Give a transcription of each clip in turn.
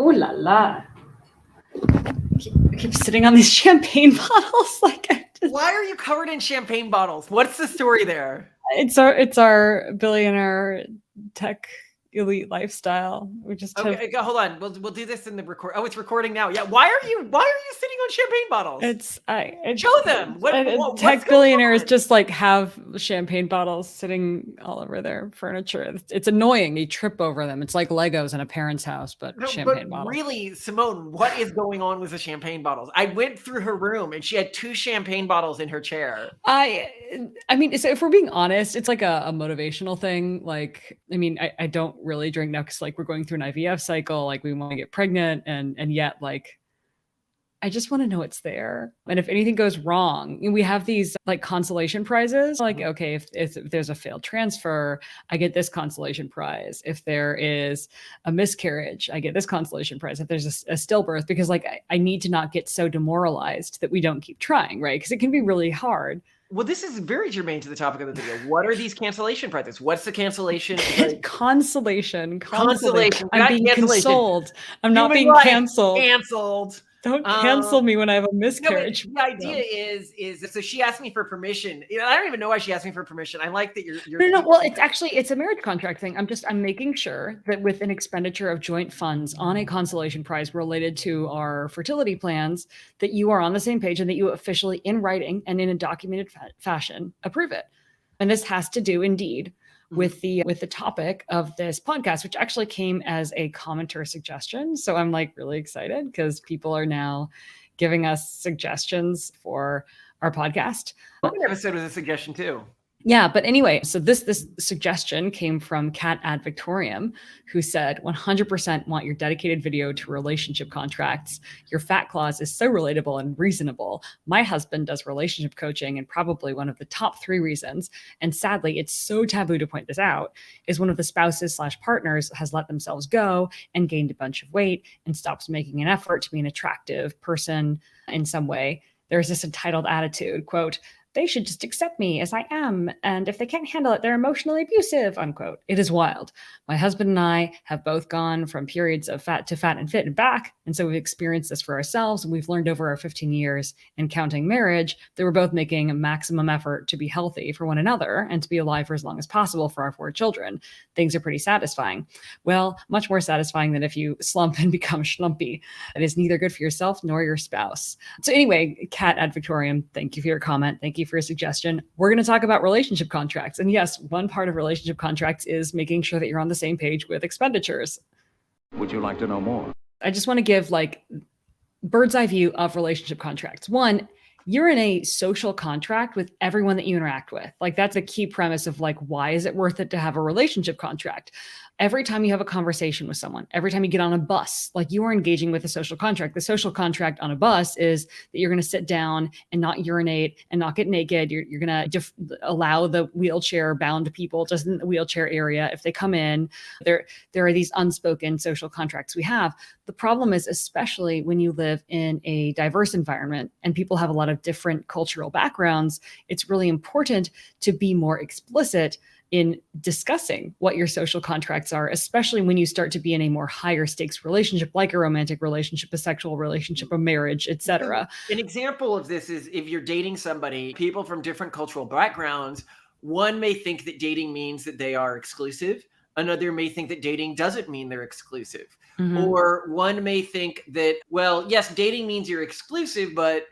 Ooh la la. Keep sitting on these champagne bottles. Why are you covered in champagne bottles? What's the story there? It's our billionaire tech elite lifestyle. We just have. Okay, hold on. We'll do this in the record. Oh, it's recording now. Yeah. Why are you sitting on champagne bottles? Show them. Tech billionaires just like have champagne bottles sitting all over their furniture. It's annoying. You trip over them. It's like Legos in a parent's house, but champagne bottles. Really, Simone, what is going on with the champagne bottles? I went through her room and she had 2 champagne bottles in her chair. I mean, so if we're being honest, it's like a motivational thing. Like, I mean, I don't really drink now because like we're going through an IVF cycle, like we want to get pregnant, and yet like I just want to know it's there. And if anything goes wrong, we have these like consolation prizes. Like, okay, if there's a failed transfer, I get this consolation prize. If there is a miscarriage, I get this consolation prize. If there's a stillbirth, because like I need to not get so demoralized that we don't keep trying, right? Because it can be really hard. Well, this is very germane to the topic of the video. What are these cancellation prizes? What's the cancellation? Consolation. I'm being consoled. I'm not being canceled. Canceled. Don't cancel me when I have a miscarriage. No, the idea is so she asked me for permission. I don't even know why she asked me for permission. I like that you're No. Well, it's a marriage contract thing. I'm making sure that with an expenditure of joint funds on a consolation prize related to our fertility plans, that you are on the same page and that you officially, in writing and in a documented fashion, approve it. And this has to do indeed with the topic of this podcast, which actually came as a commenter suggestion. So I'm like really excited because people are now giving us suggestions for our podcast. One episode was a suggestion too. Yeah, but anyway, so this suggestion came from Cat Ad Victorium, who said 100% want your dedicated video to relationship contracts. Your fat clause is so relatable and reasonable. My husband does relationship coaching, and probably one of the top 3 reasons, and sadly, it's so taboo to point this out, is one of the spouses/partners has let themselves go and gained a bunch of weight and stops making an effort to be an attractive person in some way. There's this entitled attitude, quote, they should just accept me as I am. And if they can't handle it, they're emotionally abusive, unquote. It is wild. My husband and I have both gone from periods of fat to fat and fit and back. And so we've experienced this for ourselves. And we've learned over our 15 years in counting marriage that we're both making a maximum effort to be healthy for one another and to be alive for as long as possible for our 4 children. Things are pretty satisfying. Well, much more satisfying than if you slump and become schlumpy. It is neither good for yourself nor your spouse. So anyway, Cat Ad Victorium, thank you for your comment. Thank you for a suggestion. We're going to talk about relationship contracts. And yes, one part of relationship contracts is making sure that you're on the same page with expenditures. Would you like to know more? I just want to give like bird's eye view of relationship contracts. One, you're in a social contract with everyone that you interact with. Like that's a key premise of like, why is it worth it to have a relationship contract? Every time you have a conversation with someone, every time you get on a bus, like you are engaging with a social contract. The social contract on a bus is that you're going to sit down and not urinate and not get naked. You're going to allow the wheelchair bound people just in the wheelchair area. If they come in, there are these unspoken social contracts we have. The problem is, especially when you live in a diverse environment and people have a lot of different cultural backgrounds, it's really important to be more explicit in discussing what your social contracts are, especially when you start to be in a more higher stakes relationship, like a romantic relationship, a sexual relationship, a marriage, etc. An example of this is if you're dating somebody, people from different cultural backgrounds, one may think that dating means that they are exclusive. Another may think that dating doesn't mean they're exclusive. Mm-hmm. Or one may think that, well, yes, dating means you're exclusive, but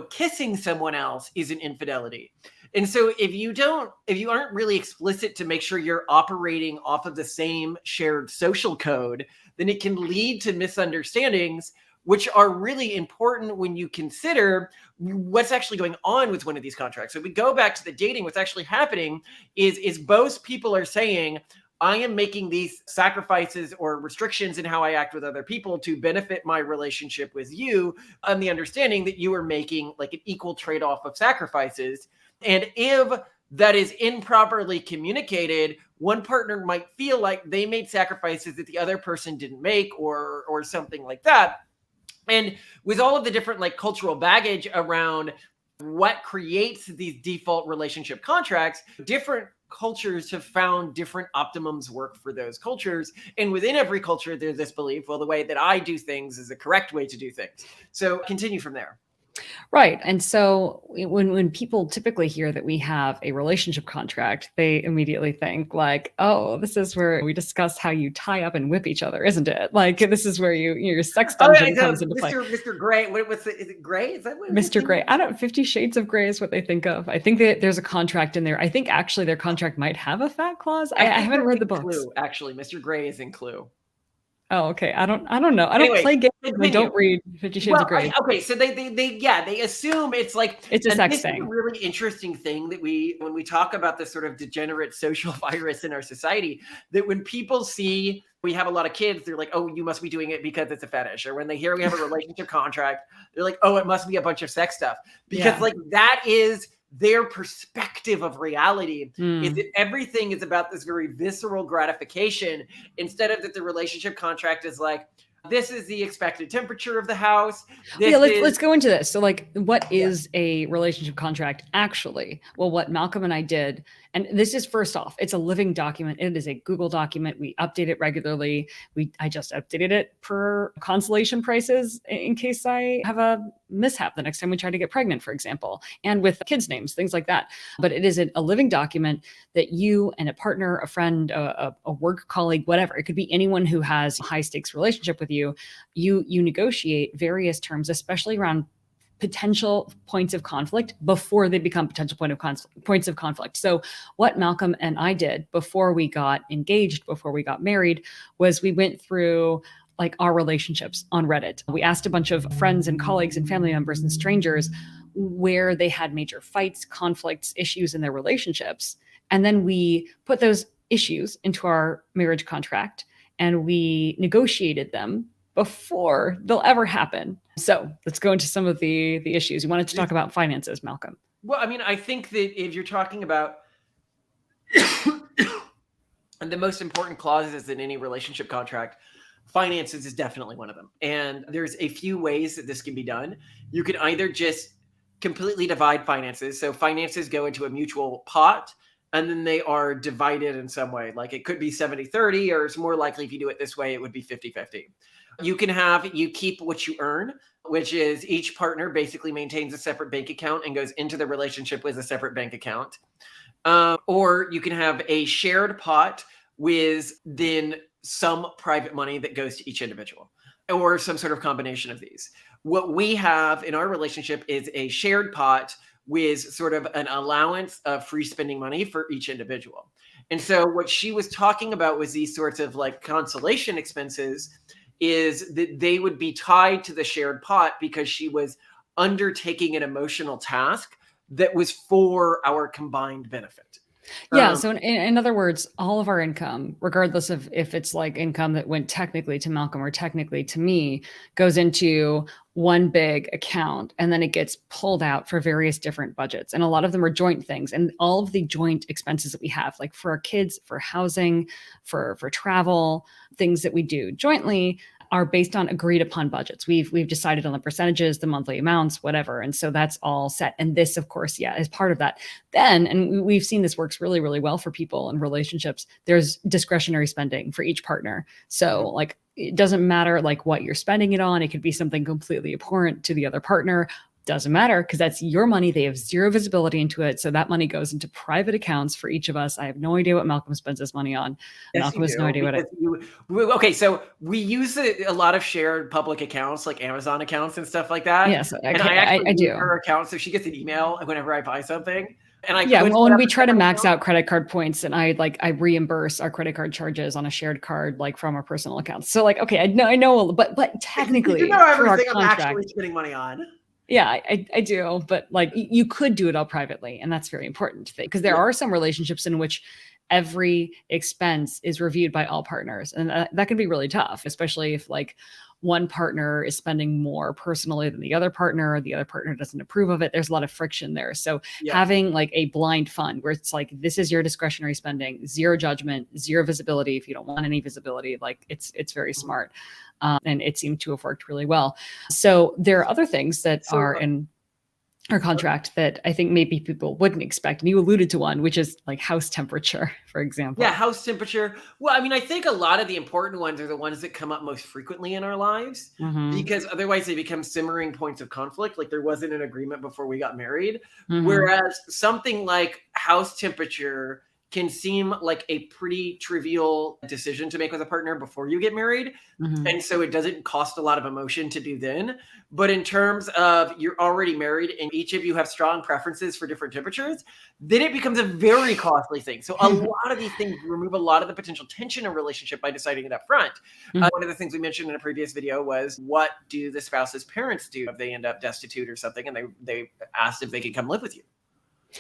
kissing someone else is an infidelity. And so if you aren't really explicit to make sure you're operating off of the same shared social code, then it can lead to misunderstandings, which are really important when you consider what's actually going on with one of these contracts. So if we go back to the dating, what's actually happening is both people are saying, I am making these sacrifices or restrictions in how I act with other people to benefit my relationship with you, on the understanding that you are making like an equal trade-off of sacrifices. And if that is improperly communicated, one partner might feel like they made sacrifices that the other person didn't make or something like that. And with all of the different like cultural baggage around what creates these default relationship contracts, different cultures have found different optimums work for those cultures. And within every culture, there's this belief, well, the way that I do things is the correct way to do things. So continue from there. Right. And so when people typically hear that we have a relationship contract, they immediately think like, oh, this is where we discuss how you tie up and whip each other, isn't it? Like this is where your sex dungeon comes into play. Mr. Gray, is it Gray? Is that what Mr. Gray? I don't 50 Shades of Gray is what they think of. I think that there's a contract in there. I think actually their contract might have a fat clause. I haven't read the books. Clue, actually, Mr. Gray is in Clue. Oh, okay. I don't know. I don't play games. I don't read 50 Shades of Grey. Okay, so they assume it's like it's a sex thing. Is a really interesting thing that when we talk about this sort of degenerate social virus in our society, that when people see we have a lot of kids, they're like, oh, you must be doing it because it's a fetish. Or when they hear we have a relationship contract, they're like, oh, it must be a bunch of sex stuff. Because like that is their perspective of reality is that everything is about this very visceral gratification instead of that the relationship contract is like, this is the expected temperature of the house. Let's go into this. So like, what is a relationship contract actually? Well, what Malcolm and I did, and this is first off, it's a living document. It is a Google document. We update it regularly. I just updated it per consolation prices in case I have a mishap the next time we try to get pregnant, for example, and with kids' names, things like that. But it is a living document that you and a partner, a friend, a work colleague, whatever, it could be anyone who has a high stakes relationship with you negotiate various terms, especially around potential points of conflict before they become potential points of conflict. So what Malcolm and I did before we got engaged, before we got married, was we went through like our relationships on Reddit. We asked a bunch of friends and colleagues and family members and strangers where they had major fights, conflicts, issues in their relationships. And then we put those issues into our marriage contract and we negotiated them before they'll ever happen. So let's go into some of the issues. You wanted to talk about finances, Malcolm. Well, I mean, I think that if you're talking about and the most important clauses in any relationship contract, finances is definitely one of them. And there's a few ways that this can be done. You can either just completely divide finances. So finances go into a mutual pot and then they are divided in some way. Like it could be 70-30, or it's more likely if you do it this way, it would be 50-50. You keep what you earn, which is each partner basically maintains a separate bank account and goes into the relationship with a separate bank account. Or you can have a shared pot with then some private money that goes to each individual, or some sort of combination of these. What we have in our relationship is a shared pot with sort of an allowance of free spending money for each individual. And so what she was talking about was these sorts of like consolation expenses is that they would be tied to the shared pot because she was undertaking an emotional task that was for our combined benefit. Yeah. So in other words, all of our income, regardless of if it's like income that went technically to Malcolm or technically to me, goes into one big account and then it gets pulled out for various different budgets. And a lot of them are joint things, and all of the joint expenses that we have, like for our kids, for housing, for travel, things that we do jointly are based on agreed upon budgets. We've decided on the percentages, the monthly amounts, whatever. And so that's all set. And this, of course, is part of that. Then, and we've seen this works really, really well for people in relationships, there's discretionary spending for each partner. So like, it doesn't matter like what you're spending it on. It could be something completely abhorrent to the other partner. Doesn't matter because that's your money. They have zero visibility into it. So that money goes into private accounts for each of us. I have no idea what Malcolm spends his money on. Yes, Malcolm has no idea what okay, so we use a lot of shared public accounts like Amazon accounts and stuff like that. Yes, and I do her account, so she gets an email whenever I buy something. And when we try to max out credit card points, and I reimburse our credit card charges on a shared card, like from our personal accounts. So like, okay, I know, but technically, you know everything I'm actually spending money on. Yeah, I do. But like you could do it all privately. And that's very important because there are some relationships in which every expense is reviewed by all partners. And that can be really tough, especially if like one partner is spending more personally than the other partner doesn't approve of it. There's a lot of friction there. So having like a blind fund where it's like, this is your discretionary spending, zero judgment, zero visibility. If you don't want any visibility, like it's very smart. And it seemed to have worked really well. So there are other things that are in. or contract that I think maybe people wouldn't expect. And you alluded to one, which is like house temperature, for example. Yeah, house temperature. Well, I mean, I think a lot of the important ones are the ones that come up most frequently in our lives, because otherwise they become simmering points of conflict. Like there wasn't an agreement before we got married. Whereas something like house temperature can seem like a pretty trivial decision to make with a partner before you get married. And so it doesn't cost a lot of emotion to do then. But in terms of you're already married and each of you have strong preferences for different temperatures, then it becomes a very costly thing. So a lot of these things remove a lot of the potential tension in a relationship by deciding it up front. One of the things we mentioned in a previous video was, what do the spouse's parents do if they end up destitute or something and they asked if they could come live with you?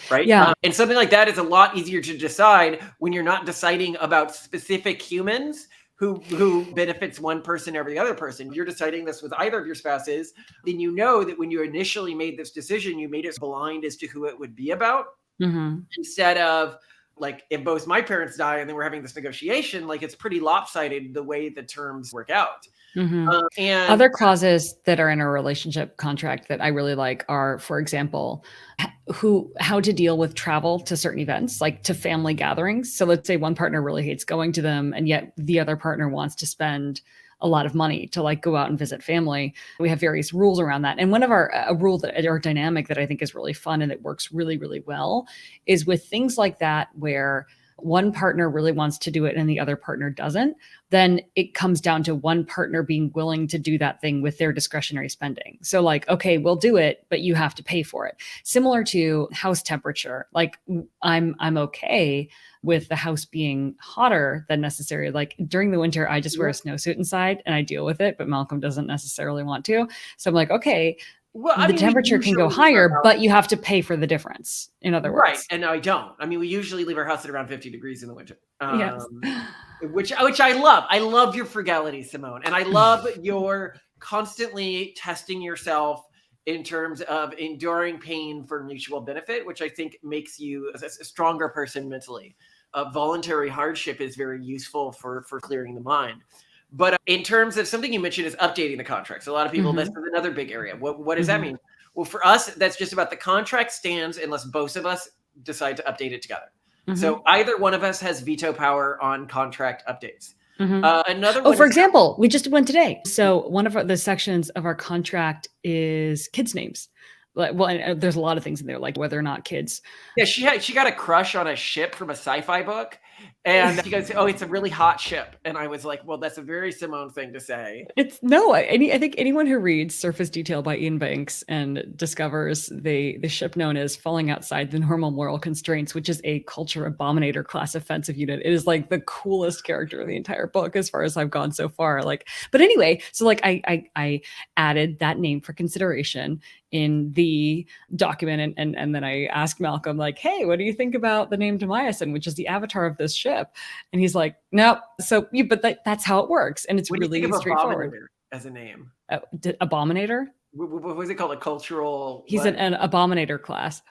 Right? Yeah. And something like that is a lot easier to decide when you're not deciding about specific humans who benefits one person over the other person. If you're deciding this with either of your spouses, then you know that when you initially made this decision, you made it blind as to who it would be about. Instead of like, if both my parents die and then we're having this negotiation, like it's pretty lopsided the way the terms work out. And other clauses that are in a relationship contract that I really like are, for example, how to deal with travel to certain events, like to family gatherings. So let's say one partner really hates going to them, and yet the other partner wants to spend a lot of money to like go out and visit family. We have various rules around that. And one of a rule that, or dynamic that I think is really fun and that works really, really well is with things like that, where one partner really wants to do it and the other partner doesn't, then it comes down to one partner being willing to do that thing with their discretionary spending. So like, okay, we'll do it, but you have to pay for it. Similar to house temperature. Like I'm okay with the house being hotter than necessary. Like during the winter, I just wear a snowsuit inside and I deal with it, but Malcolm doesn't necessarily want to. So I'm like, okay, well, I the mean, temperature can go higher, but you have to pay for the difference. In other words, right? And I don't. I mean, we usually leave our house at around 50 degrees in the winter, yes. which I love. I love your frugality, Simone, and I love your constantly testing yourself in terms of enduring pain for mutual benefit, which I think makes you a stronger person mentally. Voluntary hardship is very useful for clearing the mind. But in terms of something you mentioned is updating the contract. So a lot of people, this is another big area. What does that mean? Well, for us, that's just about the contract stands unless both of us decide to update it together. So either one of us has veto power on contract updates. Another one for example, we just did one today. So one of the sections of our contract is kids' names. Well, and there's a lot of things in there, like whether or not kids. Yeah, she got a crush on a ship from a sci-fi book, and she goes, "Oh, it's a really hot ship," and I was like, "Well, that's a very Simone thing to say." I think anyone who reads Surface Detail by Ian Banks and discovers the ship known as falling outside the normal moral constraints, which is a culture abominator class offensive unit, it is like the coolest character of the entire book as far as I've gone so far. Like, but anyway, so like I added that name for consideration in the document. And then I asked Malcolm, like, hey, what do you think about the name Demiasin, which is the avatar of this ship? And he's like, nope. So, but that's how it works. And it's What really do you think of straightforward. Abominator as a name? Abominator? What was it called? A cultural... He's an Abominator class.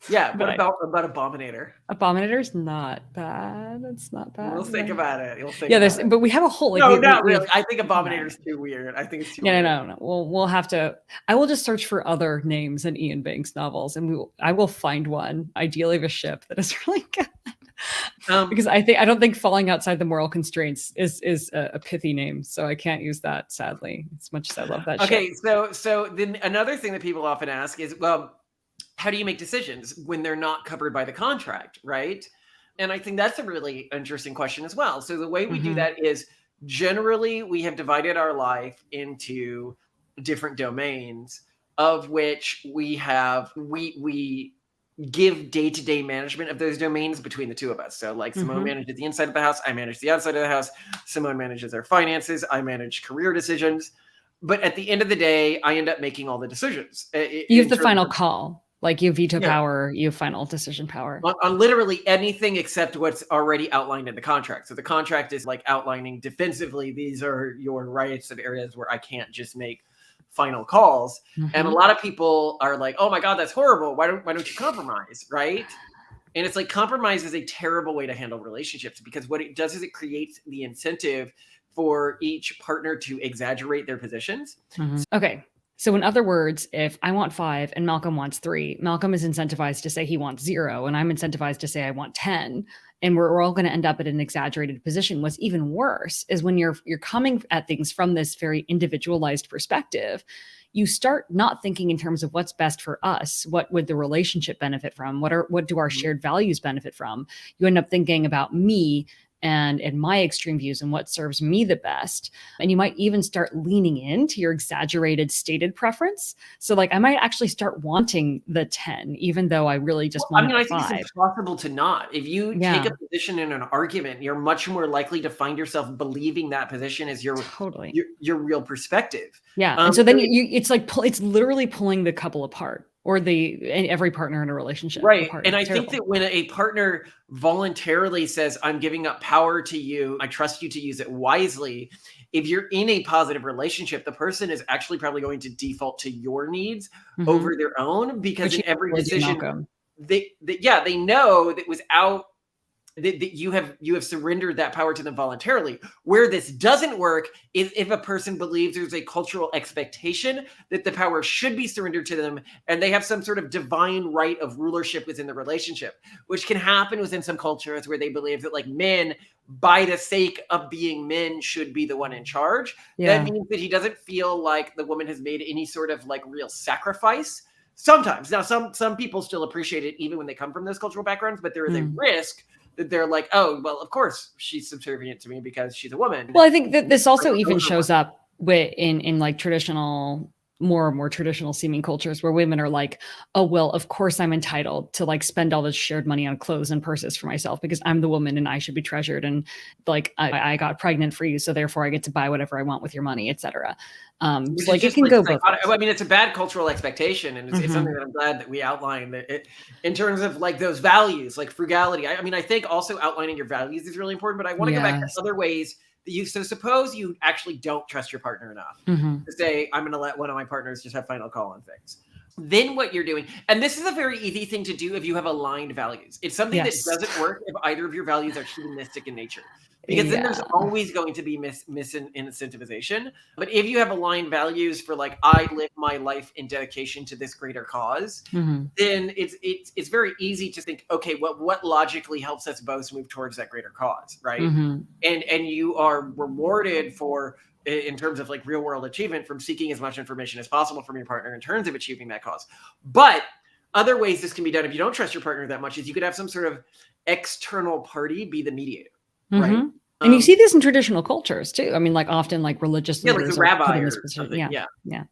Yeah, what about Abominator? Abominator's not bad. It's not bad. We'll think about it. But we have a whole... Like, no, not really. I think Abominator's too weird. I think it's too weird. No. We'll have to... I will just search for other names in Ian Banks novels, and I will find one, ideally of a ship, that is really good. Because I don't think falling outside the moral constraints is a pithy name, so I can't use that, sadly, as much as I love that. Okay, so then another thing that people often ask is, well, how do you make decisions when they're not covered by the contract, right? And I think that's a really interesting question as well. So the way we do that is generally we have divided our life into different domains, of which we give day-to-day management of those domains between the two of us. So like Simone manages the inside of the house, I manage the outside of the house. Simone manages our finances, I manage career decisions. But at the end of the day, I end up making all the decisions. You have the final call. Like you have veto power, you have final decision power. On literally anything except what's already outlined in the contract. So the contract is like outlining defensively, these are your rights and areas where I can't just make final calls. And a lot of people are like, oh my God, that's horrible. Why don't you compromise, right? And it's like, compromise is a terrible way to handle relationships, because what it does is it creates the incentive for each partner to exaggerate their positions. Okay. So in other words, if I want 5 and Malcolm wants 3, Malcolm is incentivized to say he wants 0, and I'm incentivized to say I want 10. And we're all going to end up at an exaggerated position. What's even worse is when you're coming at things from this very individualized perspective, you start not thinking in terms of what's best for us. What would the relationship benefit from? What do our shared values benefit from? You end up thinking about me and my extreme views and what serves me the best. And you might even start leaning into your exaggerated stated preference. So like I might actually start wanting the 10, even though I really just wanted I the think 5. it's impossible to not. If you take a position in an argument, you're much more likely to find yourself believing that position as your real perspective. Yeah. And so then it's like, it's literally pulling the couple apart, or every partner in a relationship. Right. Apart. And I think that when a partner voluntarily says, I'm giving up power to you, I trust you to use it wisely. If you're in a positive relationship, the person is actually probably going to default to your needs over their own, because in every decision, they know that without that you have surrendered that power to them voluntarily. Where this doesn't work is if a person believes there's a cultural expectation that the power should be surrendered to them, and they have some sort of divine right of rulership within the relationship, which can happen within some cultures where they believe that like men, by the sake of being men, should be the one in charge. That means that he doesn't feel like the woman has made any sort of like real sacrifice. Sometimes. Now, some people still appreciate it even when they come from those cultural backgrounds, but there is a risk that they're like, oh, well, of course she's subservient to me because she's a woman. Well, I think that this also even shows up in like traditional, more traditional seeming cultures where women are like, oh, well, of course I'm entitled to like spend all this shared money on clothes and purses for myself because I'm the woman and I should be treasured. And like, I got pregnant for you. So therefore I get to buy whatever I want with your money, etc. So like it can go both ways. I mean, it's a bad cultural expectation, and it's something that I'm glad that we outlined in terms of like those values, like frugality. I mean, I think also outlining your values is really important, but I want to go back to other ways that so suppose you actually don't trust your partner enough to say, I'm going to let one of my partners just have final call on things. Then what you're doing, and this is a very easy thing to do if you have aligned values. It's something that doesn't work if either of your values are hedonistic in nature. Because then there's always going to be misincentivization. But if you have aligned values for like, I live my life in dedication to this greater cause, then it's very easy to think, okay, what logically helps us both move towards that greater cause, right? And you are rewarded for, in terms of like real world achievement, from seeking as much information as possible from your partner in terms of achieving that cause. But other ways this can be done if you don't trust your partner that much is you could have some sort of external party be the mediator. Right. And you see this in traditional cultures too. I mean, like often like religious leaders like a rabbi or something. Yeah.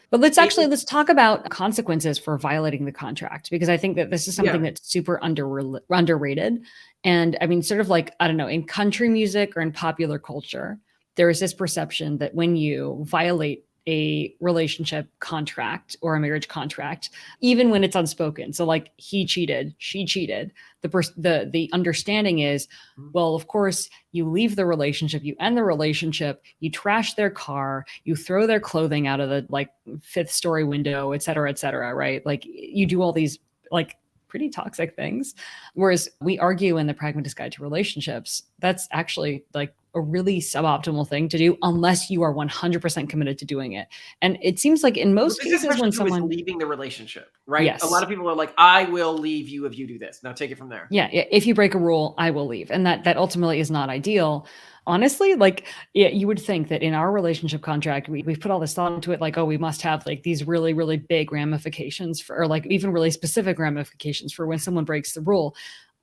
But let's talk about consequences for violating the contract, because I think that this is something that's super underrated. And I mean, sort of like, I don't know, in country music or in popular culture, there is this perception that when you violate a relationship contract or a marriage contract, even when it's unspoken. So like he cheated, she cheated. The understanding is, well, of course, you leave the relationship, you end the relationship, you trash their car, you throw their clothing out of the like 5th story window, et cetera, right? Like you do all these like pretty toxic things. Whereas we argue in the Pragmatist Guide to Relationships, that's actually like a really suboptimal thing to do unless you are 100% committed to doing it. And it seems like in most cases when someone is leaving the relationship, right? Yes. A lot of people are like, I will leave you if you do this. Now take it from there. Yeah. If you break a rule, I will leave. And that ultimately is not ideal. Honestly, like you would think that in our relationship contract, we've put all this thought into it, like, oh, we must have like these really, really big ramifications for, or like even really specific ramifications for when someone breaks the rule.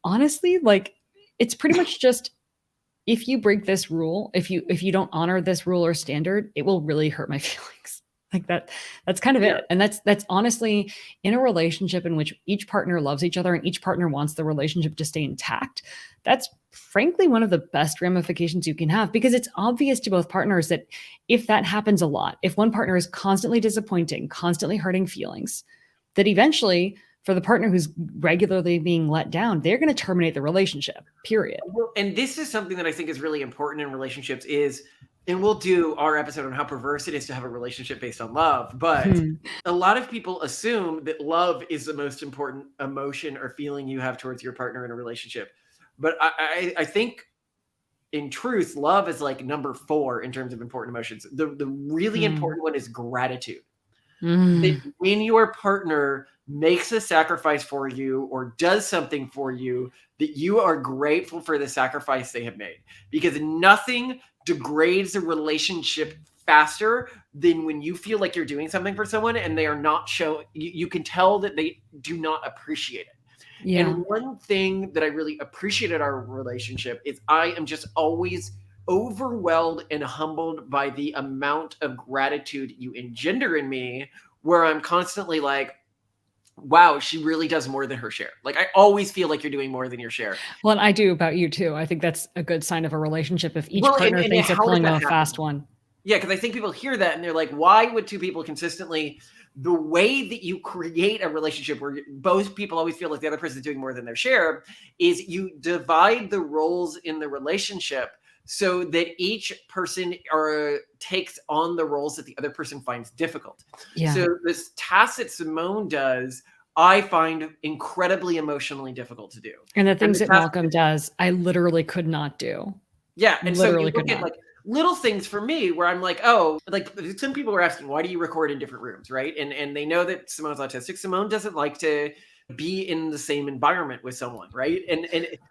Honestly, like it's pretty much just, if you break this rule, if you don't honor this rule or standard, it will really hurt my feelings. Like that's kind of it. And that's honestly, in a relationship in which each partner loves each other and each partner wants the relationship to stay intact, that's frankly one of the best ramifications you can have, because it's obvious to both partners that if that happens a lot, if one partner is constantly disappointing, constantly hurting feelings, that eventually for the partner who's regularly being let down, they're going to terminate the relationship, period. Well, and this is something that I think is really important in relationships is, and we'll do our episode on how perverse it is to have a relationship based on love. But a lot of people assume that love is the most important emotion or feeling you have towards your partner in a relationship. But I think in truth, love is like number 4 in terms of important emotions. The really important one is gratitude. that when your partner makes a sacrifice for you or does something for you, that you are grateful for the sacrifice they have made. Because nothing degrades a relationship faster than when you feel like you're doing something for someone and they are not showing, you can tell that they do not appreciate it. Yeah. And one thing that I really appreciated our relationship is I am just always overwhelmed and humbled by the amount of gratitude you engender in me, where I'm constantly like, wow, she really does more than her share. Like, I always feel like you're doing more than your share. Well, and I do about you too. I think that's a good sign of a relationship if each Well, partner and thinks they're how does pulling that a happen? fast one. Yeah, because I think people hear that and they're like, why would two people consistently, the way that you create a relationship where both people always feel like the other person is doing more than their share is you divide the roles in the relationship so that each person takes on the roles that the other person finds difficult. Yeah. So this task that Simone does, I find incredibly emotionally difficult to do. And the things the that Malcolm does, I literally could not do. Yeah. And Literally so you could look at not. like little things for me where I'm like, oh, like some people were asking, why do you record in different rooms? Right. And they know that Simone's autistic. Simone doesn't like to be in the same environment with someone. Right. And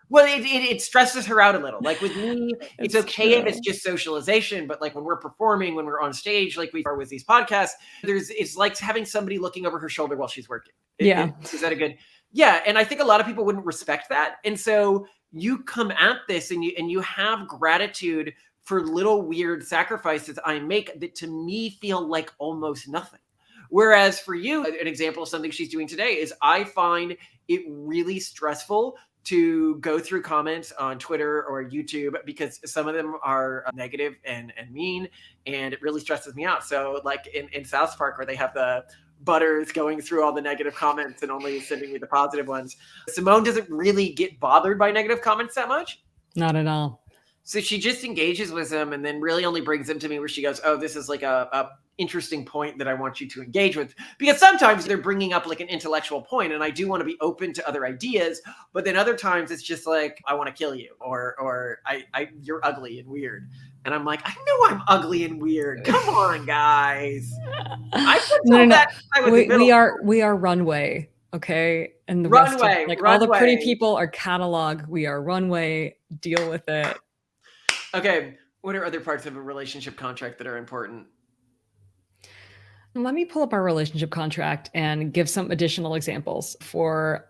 well, it stresses her out a little. Like with me, it's okay if it's just socialization. But like when we're performing, when we're on stage, like we are with these podcasts, it's like having somebody looking over her shoulder while she's working. Is that a good? Yeah. And I think a lot of people wouldn't respect that. And so you come at this and you have gratitude for little weird sacrifices I make that to me feel like almost nothing. Whereas for you, an example of something she's doing today is I find it really stressful to go through comments on Twitter or YouTube because some of them are negative and mean, and it really stresses me out. So like in South Park where they have the Butters going through all the negative comments and only sending me the positive ones, Simone doesn't really get bothered by negative comments that much. Not at all. So she just engages with them and then really only brings them to me where she goes, oh, this is like a interesting point that I want you to engage with. Because sometimes they're bringing up like an intellectual point and I do want to be open to other ideas. But then other times it's just like, I want to kill you or you're ugly and weird. And I'm like, I know I'm ugly and weird. Come on, guys. I We are Runway. Okay. And the Runway, rest of, all the pretty people are catalog. We are Runway. Deal with it. Okay, what are other parts of a relationship contract that are important? Let me pull up our relationship contract and give some additional examples for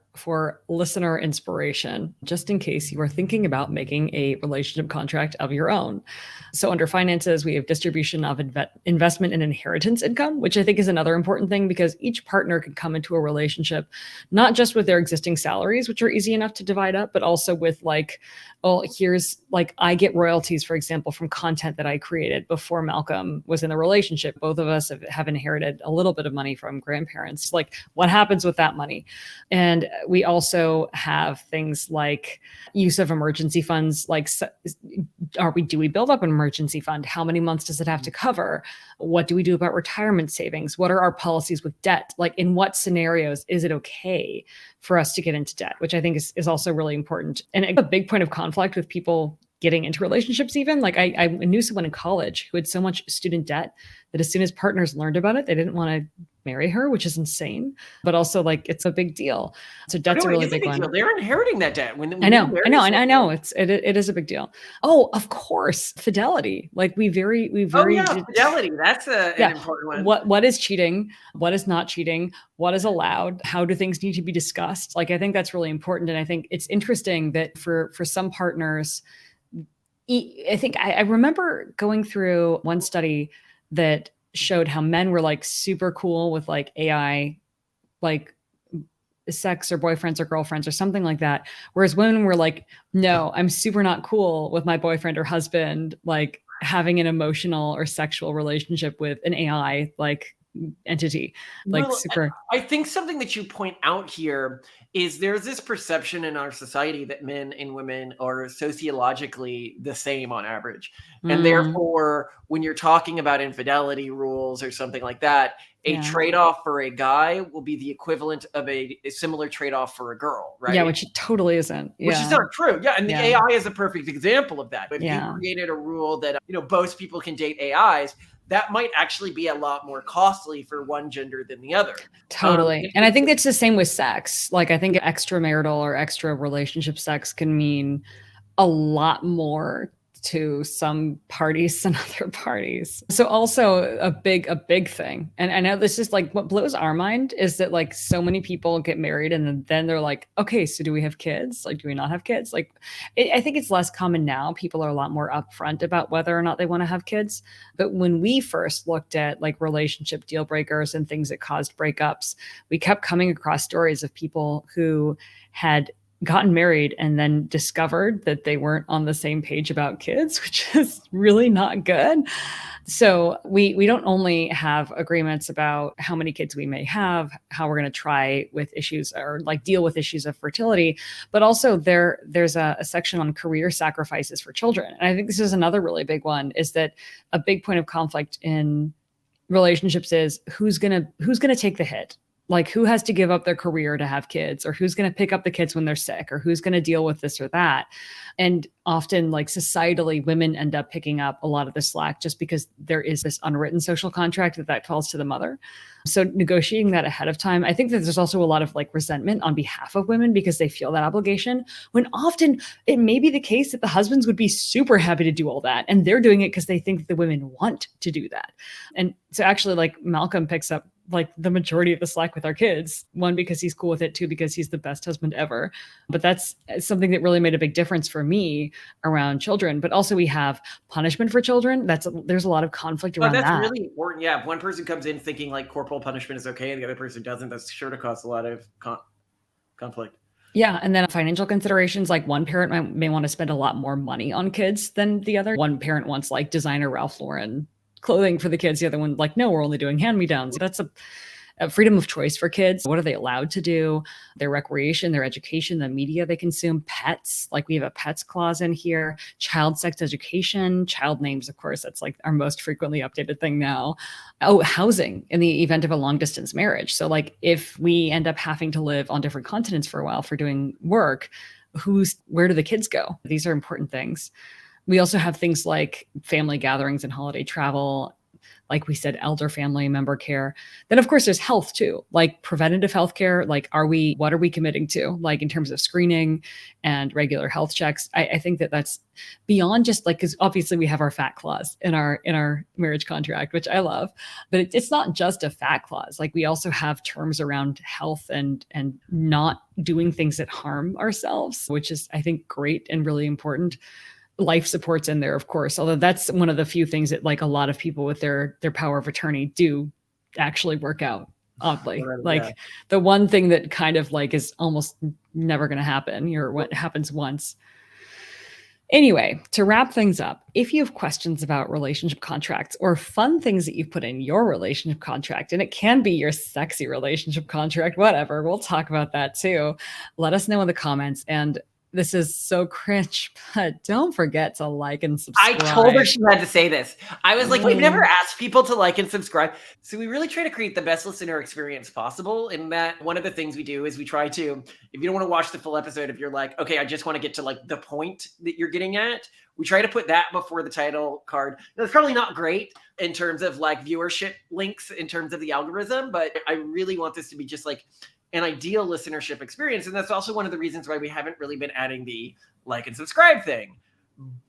listener inspiration, just in case you are thinking about making a relationship contract of your own. So under finances, we have distribution of investment and inheritance income, which I think is another important thing because each partner can come into a relationship, not just with their existing salaries, which are easy enough to divide up, but also with like, oh, here's like, I get royalties, for example, from content that I created before Malcolm was in the relationship. Both of us have inherited a little bit of money from grandparents. Like what happens with that money? And we also have things like use of emergency funds. Like, do we build up an emergency fund? How many months does it have to cover? What do we do about retirement savings? What are our policies with debt? Like in what scenarios is it okay for us to get into debt? Which I think is also really important. And a big point of conflict with people getting into relationships even. Like I knew someone in college who had so much student debt that as soon as partners learned about it, they didn't want to marry her, which is insane. But also like it's a big deal. So debt's a really big one. Deal. They're inheriting that debt. When I know. It is a big deal. Oh, of course, fidelity. Like we very. Fidelity. That's an important one. What is cheating? What is not cheating? What is allowed? How do things need to be discussed? Like I think that's really important, and I think it's interesting that for some partners. I think I remember going through one study that showed how men were like super cool with like AI, like sex or boyfriends or girlfriends or something like that. Whereas women were like, no, I'm super not cool with my boyfriend or husband, like having an emotional or sexual relationship with an AI like entity. Like super. I think something that you point out here is there's this perception in our society that men and women are sociologically the same on average. And therefore, when you're talking about infidelity rules or something like that, a trade-off for a guy will be the equivalent of a similar trade-off for a girl, right? Yeah, which it totally isn't. Which is not true. Yeah, and the AI is a perfect example of that. But if you created a rule that, both people can date AIs, that might actually be a lot more costly for one gender than the other. Totally. And I think it's the same with sex. Like, I think extramarital or extra relationship sex can mean a lot more to some parties than other parties. So also a big thing. And I know this is like what blows our mind is that like so many people get married and then they're like, okay, so do we have kids? Like, do we not have kids? Like, I think it's less common now. People are a lot more upfront about whether or not they want to have kids. But when we first looked at like relationship deal breakers and things that caused breakups, we kept coming across stories of people who had gotten married and then discovered that they weren't on the same page about kids, which is really not good. So we don't only have agreements about how many kids we may have, how we're going to try with issues or like deal with issues of fertility, but also there's a section on career sacrifices for children. And I think this is another really big one, is that a big point of conflict in relationships is who's gonna take the hit. Like, who has to give up their career to have kids, or who's going to pick up the kids when they're sick, or who's going to deal with this or that. And often, like, societally, women end up picking up a lot of the slack just because there is this unwritten social contract that falls to the mother. So negotiating that ahead of time, I think that there's also a lot of like resentment on behalf of women because they feel that obligation, when often it may be the case that the husbands would be super happy to do all that. And they're doing it because they think the women want to do that. And so actually, like, Malcolm picks up like the majority of the slack with our kids. One, because he's cool with it. Two, because he's the best husband ever. But that's something that really made a big difference for me around children. But also we have punishment for children. There's a lot of conflict around that. That's really important. Yeah. If one person comes in thinking like corporal punishment is okay and the other person doesn't, that's sure to cause a lot of conflict. Yeah. And then financial considerations, like one parent may want to spend a lot more money on kids than the other. One parent wants like designer Ralph Lauren clothing for the kids. The other one, like, no, we're only doing hand-me-downs. That's a freedom of choice for kids. What are they allowed to do? Their recreation, their education, the media they consume, pets. Like, we have a pets clause in here, child sex education, child names, of course. That's like our most frequently updated thing now. Oh, housing in the event of a long distance marriage. So like, if we end up having to live on different continents for a while for doing work, where do the kids go? These are important things. We also have things like family gatherings and holiday travel, like we said, elder family member care. Then, of course, there's health too, like preventative health care. Like, what are we committing to, like in terms of screening and regular health checks? I think that's beyond just like, because obviously we have our fat clause in our marriage contract, which I love, but it's not just a fat clause. Like, we also have terms around health and not doing things that harm ourselves, which is, I think, great and really important. Life support's in there, of course, although that's one of the few things that like a lot of people with their power of attorney do actually work out, oddly. Like, the one thing that kind of like is almost never going to happen, or what happens once. Anyway, to wrap things up, if you have questions about relationship contracts or fun things that you've put in your relationship contract, and it can be your sexy relationship contract, whatever, we'll talk about that too. Let us know in the comments. And this is so cringe, but don't forget to like and subscribe. I told her she had to say this. I was like, we've never asked people to like and subscribe. So we really try to create the best listener experience possible. And that one of the things we do is we try to, if you don't want to watch the full episode, if you're like, okay, I just want to get to like the point that you're getting at, we try to put that before the title card. Now, it's probably not great in terms of like viewership links in terms of the algorithm, but I really want this to be just like an ideal listenership experience. And that's also one of the reasons why we haven't really been adding the like and subscribe thing.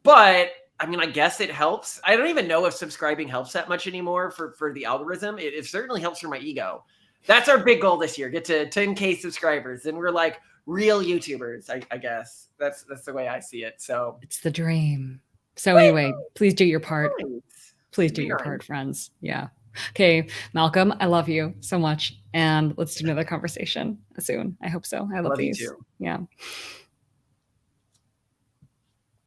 But I mean, I guess it helps. I don't even know if subscribing helps that much anymore for the algorithm. It certainly helps for my ego. That's our big goal this year, get to 10K subscribers. And we're like real YouTubers, I guess. That's the way I see it. So it's the dream. So anyway, please do your part. Please do your part, friends. Yeah. Okay, Malcolm, I love you so much. And let's do another conversation soon. I hope so. I love these. You too. Yeah.